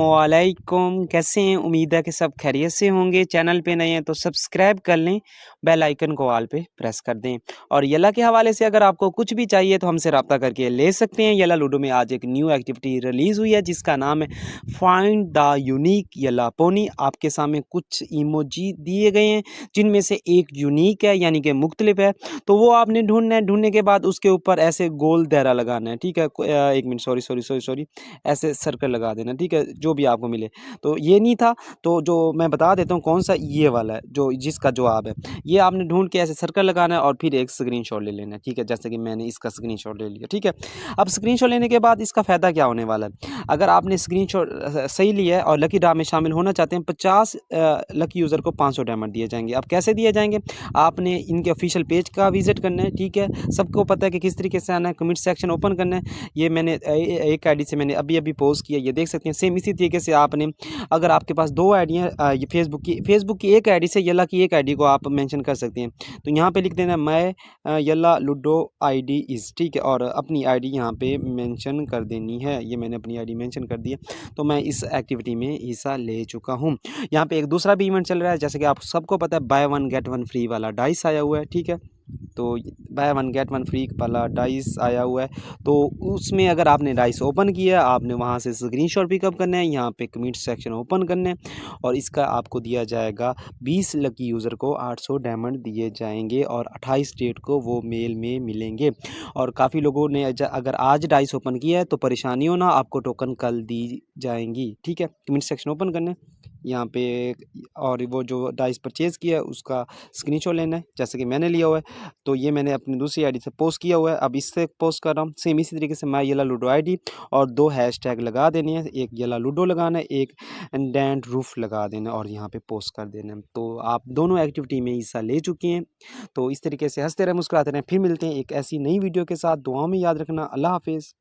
वालेकुम, कैसे हैं? उम्मीद है कि सब खैरियत से होंगे। चैनल पे नए हैं तो सब्सक्राइब कर लें, बेल आइकन को ऑल पे प्रेस कर दें। और यल्ला के हवाले से अगर आपको कुछ भी चाहिए तो हमसे राब्ता करके ले सकते हैं। यल्ला लूडो में आज एक न्यू एक्टिविटी रिलीज़ हुई है जिसका नाम है find the unique yellow pony. आपके सामने कुछ इमोजी दिए गए हैं जिनमें से एक यूनिक है यानी कि मुख्तलिफ है। तो वो आपने ढूँढना है, ढूँढने के बाद उसके ऊपर ऐसे गोल दायरा लगाना है, ठीक है? 1 मिनट सॉरी ऐसे सर्कल लगा देना, ठीक है? जो भी आपको मिले। तो ये नहीं था, तो जो मैं बता देता हूँ कौन-सा ये वाला है, जो जिसका जवाब है। ये आपने ढूँढ के ऐसे सर्कल लगाना है और फिर एक स्क्रीनशॉट ले लेना है, ठीक है? जैसे कि मैंने इसका स्क्रीनशॉट ले लिया, ठीक है? अब स्क्रीनशॉट लेने के बाद इसका फ़ायदा क्या होने वाला है? अगर आपने स्क्रीनशॉट सही लिया है और लकी ड्रा में शामिल होना चाहते हैं, 50 लकी यूज़र को 500 डायमंड दिए जाएँगे। अब कैसे दिए जाएँगे? आपने इनके ऑफ़िशियल पेज का विज़िट करना है, ठीक है? सबको पता है कि किस तरीके से आना है, कमेंट सेक्शन ओपन करना है। ये मैंने एक आईडी से मैंने अभी-अभी पोस्ट किया, ये देख सकते हैं। सेम इसी तरीके से आपने अगर आपके पास 2 आईडियाँ ये फ़ेसबुक की एक आईडी से यल्ला की एक आईडी को आप मेंशन कर सकते हैं। तो यहाँ पे लिख देना मैं यल्ला लूडो आईडी इज़, ठीक है? और अपनी आईडी यहाँ पे मेंशन कर देनी है। ये मैंने अपनी आईडी मेंशन कर दी है। तो मैं इस एक्टिविटी में हिस्सा ले चुका हूँ। यहाँ पे एक दूसरा भी इवेंट चल रहा है, जैसे कि आप सबको पता है बाय 1 गेट 1 फ्री वाला डाइस आया हुआ है, ठीक है? तो बाय 1 गेट 1 फ्री वाला डाइस आया हुआ है। तो उसमें अगर आपने डाइस ओपन किया, आपने वहाँ से स्क्रीनशॉट पिकअप करना है, यहाँ पे कमेंट सेक्शन ओपन करना है और इसका आपको दिया जाएगा 20 लकी यूज़र को 800 डायमंड दिए जाएँगे और 28 डेट को वो मेल में मिलेंगे। और काफ़ी लोगों ने अगर आज डाइस ओपन किया है तो परेशानी हो ना, आपको टोकन कल दी जाएँगी, ठीक है? कमेंट सेक्शन ओपन करना है, यहाँ पे और वो जो डाइस परचेज़ किया है उसका स्क्रीनशॉट लेना है, जैसे कि मैंने लिया हुआ है। तो ये मैंने अपनी दूसरी आईडी से पोस्ट किया हुआ है, अब इससे पोस्ट कर रहा हूँ। सेम इसी तरीके से माय यल्ला लूडो आईडी और 2 हैशटैग लगा देने हैं, एक यल्ला लूडो लगाना है, एक डैंड रूफ लगा देना है और यहाँ पे पोस्ट कर देना है। तो आप दोनों एक्टिविटी में हिस्सा ले चुके हैं। तो इस तरीके से हँसते रहें, मुस्कुराते रहें। फिर मिलते हैं एक ऐसी नई वीडियो के साथ। दुआओं में याद रखना। अल्लाह हाफ़िज़।